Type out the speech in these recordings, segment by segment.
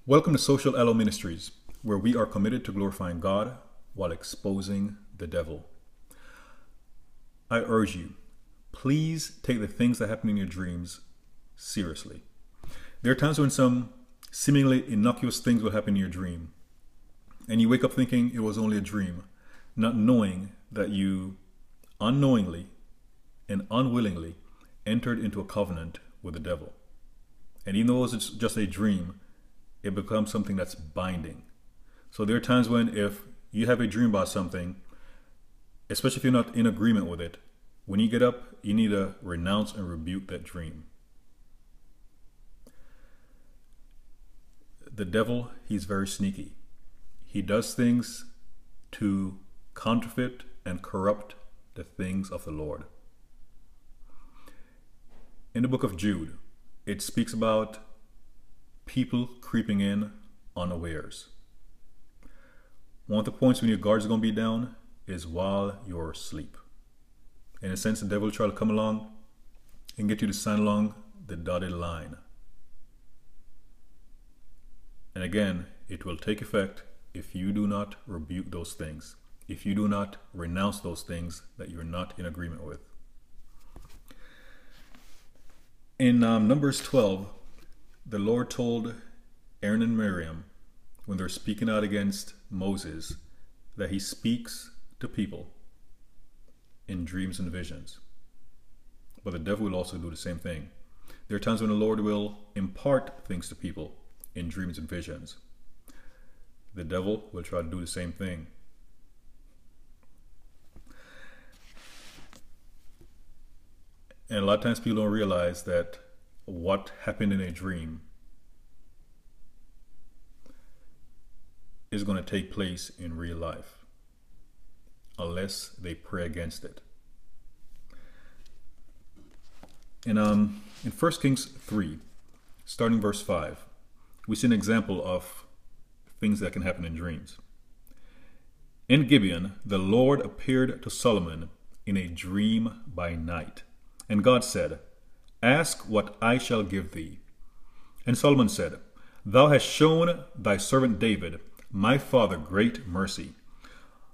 Welcome to Social Elo Ministries, where we are committed to glorifying God while exposing the devil. I urge you, please take the things that happen in your dreams seriously. There are times when some seemingly innocuous things will happen in your dream, and you wake up thinking it was only a dream, not knowing that you unknowingly and unwillingly entered into a covenant with the devil. And even though it was just a dream, it becomes something that's binding. So there are times when if you have a dream about something, especially if you're not in agreement with it, when you get up, you need to renounce and rebuke that dream. The devil, he's very sneaky. He does things to counterfeit and corrupt the things of the Lord. In the book of Jude, it speaks about people creeping in unawares. One of the points when your guards are going to be down is while you're asleep. In a sense, the devil will try to come along and get you to sign along the dotted line. And again, it will take effect if you do not rebuke those things, if you do not renounce those things that you're not in agreement with. In Numbers 12, the Lord told Aaron and Miriam, when they're speaking out against Moses, that he speaks to people in dreams and visions. But the devil will also do the same thing. There are times when the Lord will impart things to people in dreams and visions. The devil will try to do the same thing. And a lot of times people don't realize that what happened in a dream is going to take place in real life unless they pray against it. In 1 Kings 3, starting verse 5, we see an example of things that can happen in dreams. In Gibeon, the Lord appeared to Solomon in a dream by night, and God said, "Ask what I shall give thee." And Solomon said, "Thou hast shown thy servant David, my father, great mercy,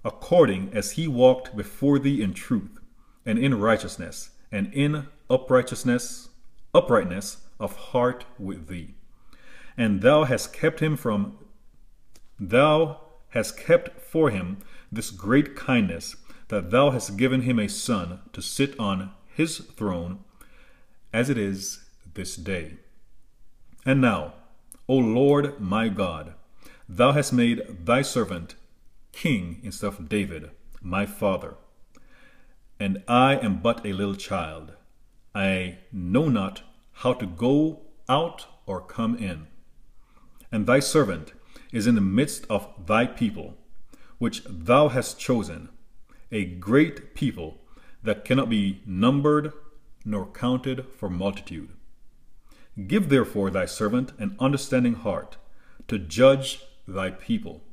according as he walked before thee in truth, and in righteousness, and in uprightness of heart with thee. And thou hast kept for him this great kindness, that thou hast given him a son to sit on his throne, as it is this day. And now, O Lord my God, thou hast made thy servant king instead of David, my father. And I am but a little child. I know not how to go out or come in. And thy servant is in the midst of thy people, which thou hast chosen, a great people that cannot be numbered nor counted for multitude. Give therefore thy servant an understanding heart to judge thy people,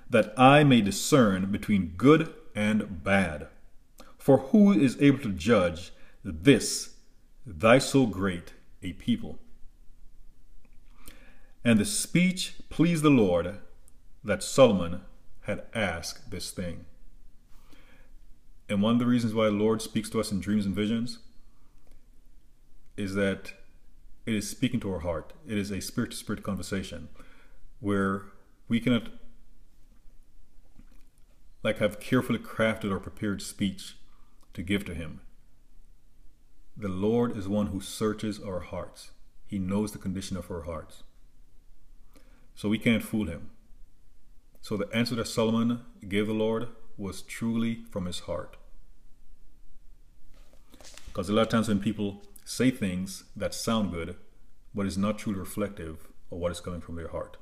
that I may discern between good and bad. For who is able to judge this, thy so great a people?" And the speech pleased the Lord, that Solomon had asked this thing. And one of the reasons why the Lord speaks to us in dreams and visions is that it is speaking to our heart. It is a spirit-to-spirit conversation where we cannot have carefully crafted or prepared speech to give to him. The Lord is one who searches our hearts. He knows the condition of our hearts. So we can't fool him. So the answer that Solomon gave the Lord was truly from his heart. Because a lot of times when people say things that sound good, but is not truly reflective of what is coming from their heart.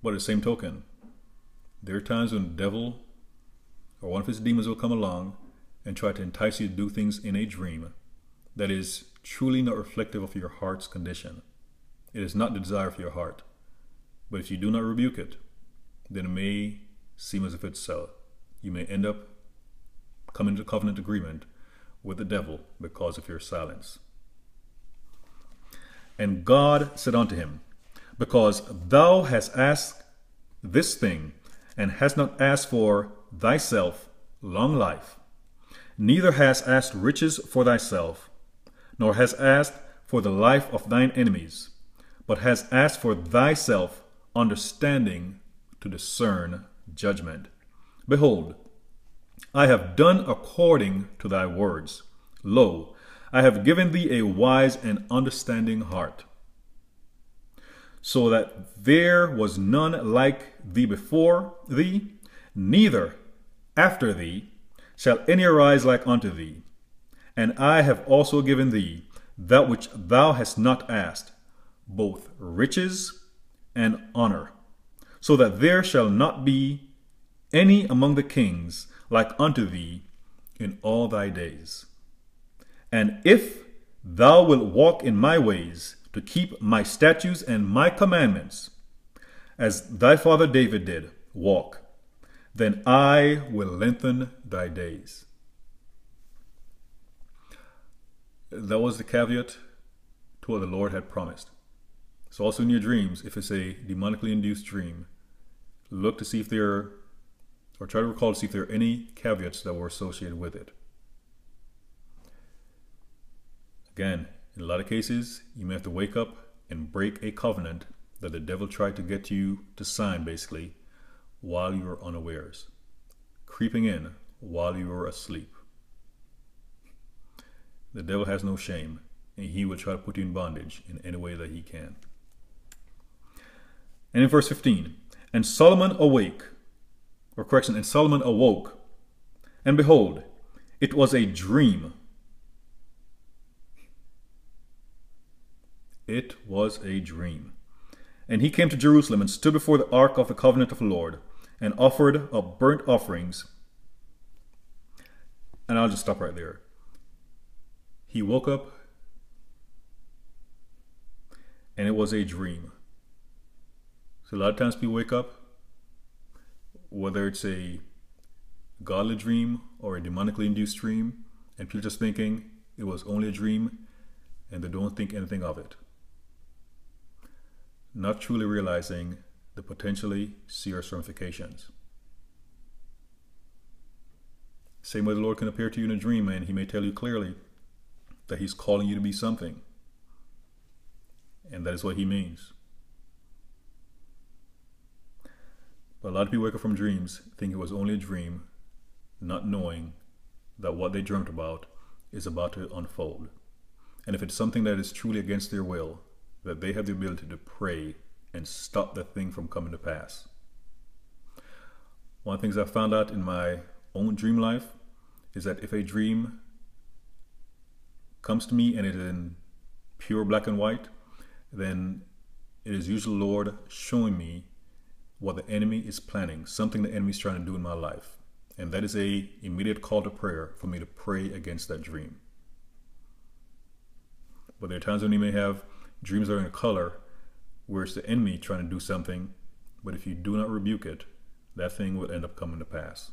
But at the same token, there are times when the devil or one of his demons will come along and try to entice you to do things in a dream that is truly not reflective of your heart's condition. It is not the desire of your heart. But if you do not rebuke it, then it may seem as if it's so. You may end up coming into covenant agreement with the devil because of your silence. And God said unto him, Because thou hast asked this thing, and hast not asked for thyself long life, neither hast asked riches for thyself, nor hast asked for the life of thine enemies, but hast asked for thyself understanding to discern judgment. Behold, I have done according to thy words. Lo, I have given thee a wise and understanding heart, so that there was none like thee before thee, neither after thee shall any arise like unto thee. And I have also given thee that which thou hast not asked, both riches and honor, so that there shall not be any among the kings like unto thee in all thy days. And if thou wilt walk in my ways, to keep my statutes and my commandments, as thy father David did walk, then I will lengthen thy days. That was the caveat to what the Lord had promised. So also in your dreams, if it's a demonically induced dream, look to see if there, or try to recall to see if there are any caveats that were associated with it. Again, in a lot of cases, you may have to wake up and break a covenant that the devil tried to get you to sign, basically, while you were unawares, creeping in while you were asleep. The devil has no shame, and he will try to put you in bondage in any way that he can. And in verse 15, and Solomon awoke, and behold, it was a dream. It was a dream. And he came to Jerusalem and stood before the ark of the covenant of the Lord and offered up burnt offerings. And I'll just stop right there. He woke up and it was a dream. So a lot of times people wake up, whether it's a godly dream or a demonically induced dream, and people just thinking it was only a dream and they don't think anything of it, not truly realizing the potentially serious ramifications. Same way the Lord can appear to you in a dream, and he may tell you clearly that he's calling you to be something, and that is what he means. But a lot of people wake up from dreams thinking it was only a dream, not knowing that what they dreamt about is about to unfold. And if it's something that is truly against their will, that they have the ability to pray and stop that thing from coming to pass. One of the things I found out in my own dream life is that if a dream comes to me and it is in pure black and white, then it is usually the Lord showing me what the enemy is planning, something the enemy is trying to do in my life. And that is a immediate call to prayer for me to pray against that dream. But there are times when you may have dreams that are in color where it's the enemy trying to do something, but if you do not rebuke it, that thing will end up coming to pass.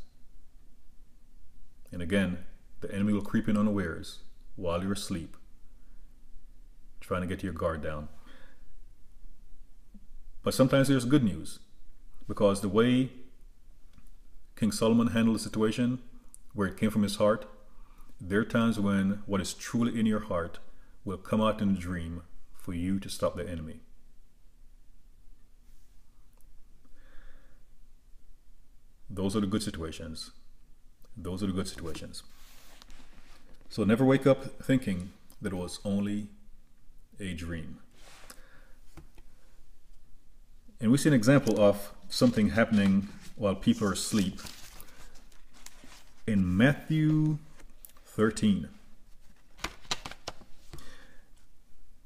And again, the enemy will creep in unawares while you're asleep, trying to get your guard down. But sometimes there's good news, because the way King Solomon handled the situation, where it came from his heart, there are times when what is truly in your heart will come out in a dream for you to stop the enemy. Those are the good situations. Those are the good situations. So never wake up thinking that it was only a dream. And we see an example of something happening while people are asleep in Matthew 13.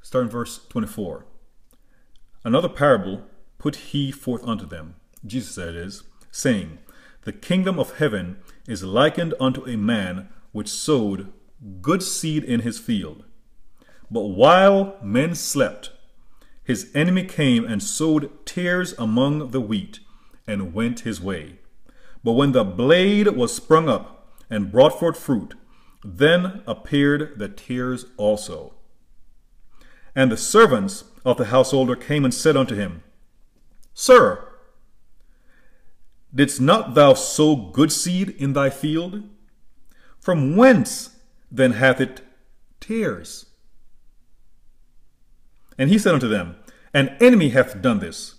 Starting verse 24. Another parable put he forth unto them, Jesus that is, saying, The kingdom of heaven is likened unto a man which sowed good seed in his field. But while men slept, his enemy came and sowed tares among the wheat, and went his way. But when the blade was sprung up and brought forth fruit, then appeared the tares also. And the servants of the householder came and said unto him, Sir, didst not thou sow good seed in thy field? From whence then hath it tares? And he said unto them, An enemy hath done this.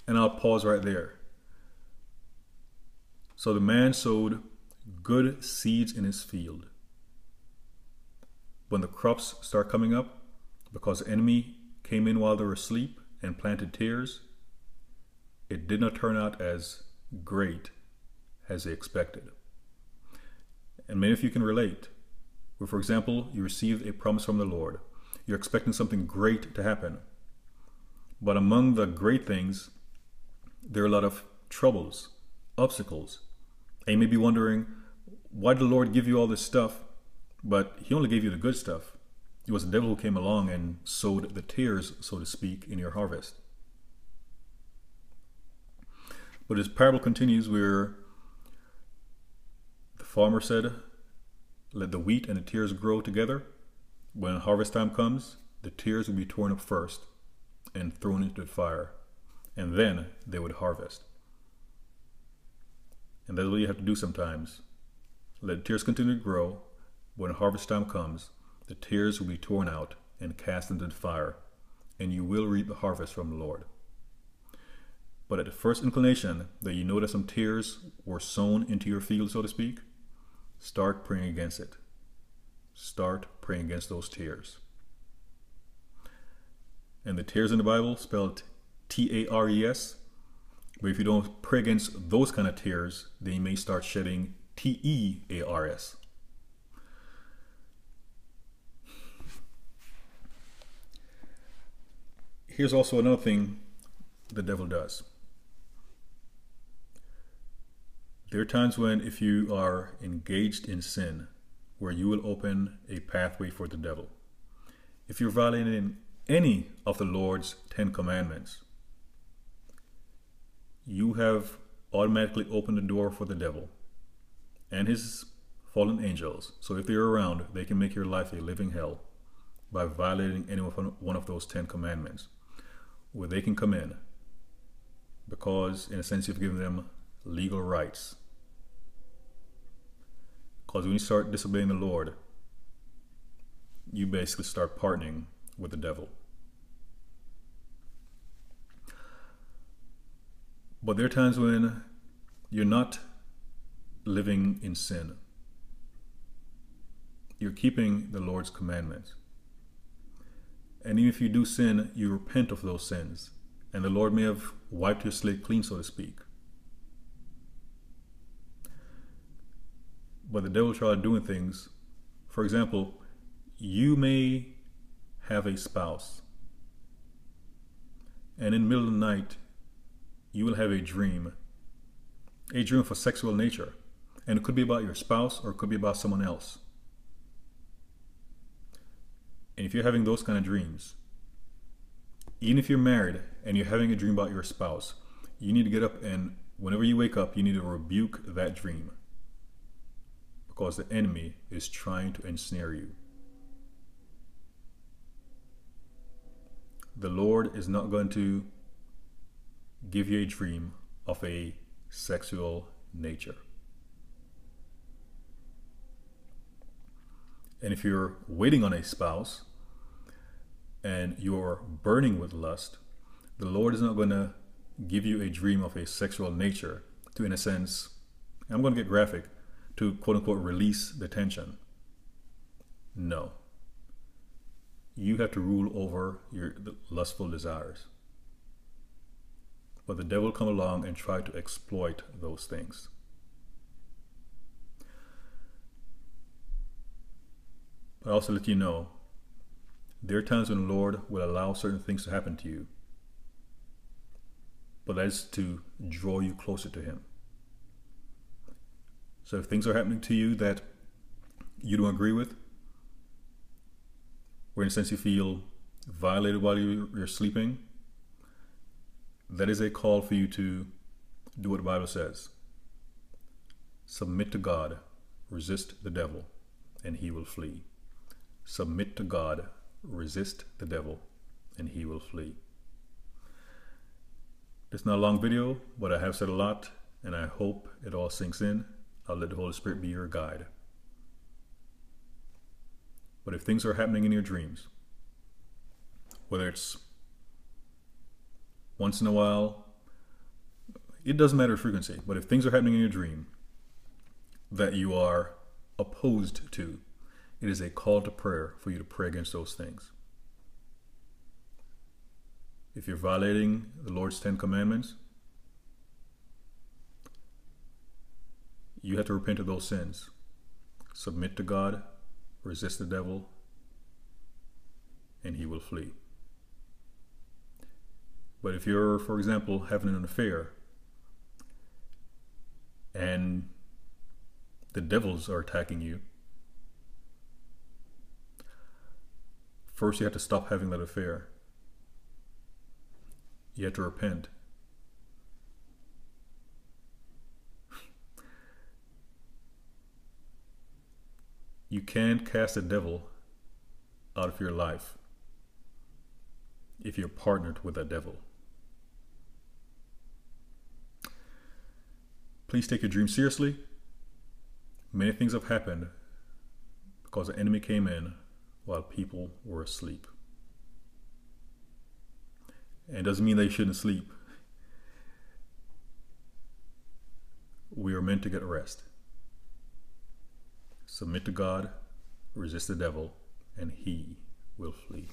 And I'll pause right there. So the man sowed good seeds in his field. When the crops start coming up, because the enemy came in while they were asleep and planted tares, it did not turn out as great as they expected. And many of you can relate. Where, for example, you received a promise from the Lord. You're expecting something great to happen. But among the great things, there are a lot of troubles, obstacles. And you may be wondering, why did the Lord give you all this stuff? But he only gave you the good stuff. It was the devil who came along and sowed the tares, so to speak, in your harvest. But his parable continues where the farmer said, let the wheat and the tares grow together. When harvest time comes, the tares will be torn up first and thrown into the fire, and then they would harvest. And that's what you have to do sometimes. Let the tares continue to grow. When harvest time comes, the tares will be torn out and cast into the fire, and you will reap the harvest from the Lord. But at the first inclination that you know that some tares were sown into your field, so to speak, start praying against it. Start praying against those tares. And the tares in the Bible spelled T-A-R-E-S. But if you don't pray against those kind of tares, then you may start shedding T-E-A-R-S. Here's also another thing the devil does. There are times when, if you are engaged in sin, where you will open a pathway for the devil. If you're violating any of the Lord's 10 commandments, you have automatically opened the door for the devil and his fallen angels. So if they're around, they can make your life a living hell by violating any one of those 10 commandments, where they can come in because, in a sense, you've given them legal rights. Because when you start disobeying the Lord, you basically start partnering with the devil. But there are times when you're not living in sin. You're keeping the Lord's commandments. And even if you do sin, you repent of those sins. And the Lord may have wiped your slate clean, so to speak. But the devil tried doing things. For example, you may have a spouse, and in the middle of the night, you will have a dream of a sexual nature. And it could be about your spouse, or it could be about someone else. And if you're having those kind of dreams, even if you're married and you're having a dream about your spouse, you need to get up, and whenever you wake up, you need to rebuke that dream. Because the enemy is trying to ensnare you. The Lord is not going to give you a dream of a sexual nature. And if you're waiting on a spouse and you're burning with lust, the Lord is not going to give you a dream of a sexual nature to, in a sense, I'm going to get graphic, to quote unquote release the tension. No. You have to rule over your lustful desires. But the devil will come along and try to exploit those things. But I also let you know, there are times when the Lord will allow certain things to happen to you. But that is to draw you closer to Him. So if things are happening to you that you don't agree with, or in a sense you feel violated while you're sleeping, that is a call for you to do what the Bible says. Submit to God, resist the devil, and he will flee. Submit to God, resist the devil, and he will flee. It's not a long video, but I have said a lot, and I hope it all sinks in. I'll let the Holy Spirit be your guide. But if things are happening in your dreams, whether it's once in a while, it doesn't matter the frequency, but if things are happening in your dream that you are opposed to, it is a call to prayer for you to pray against those things. If you're violating the Lord's 10 commandments, you have to repent of those sins. Submit to God, resist the devil, and he will flee. But if you're, for example, having an affair and the devils are attacking you, first you have to stop having that affair. You have to repent. You can't cast the devil out of your life if you're partnered with that devil. Please take your dream seriously. Many things have happened because the enemy came in while people were asleep. And it doesn't mean they shouldn't sleep. We are meant to get rest. Submit to God, resist the devil, and he will flee.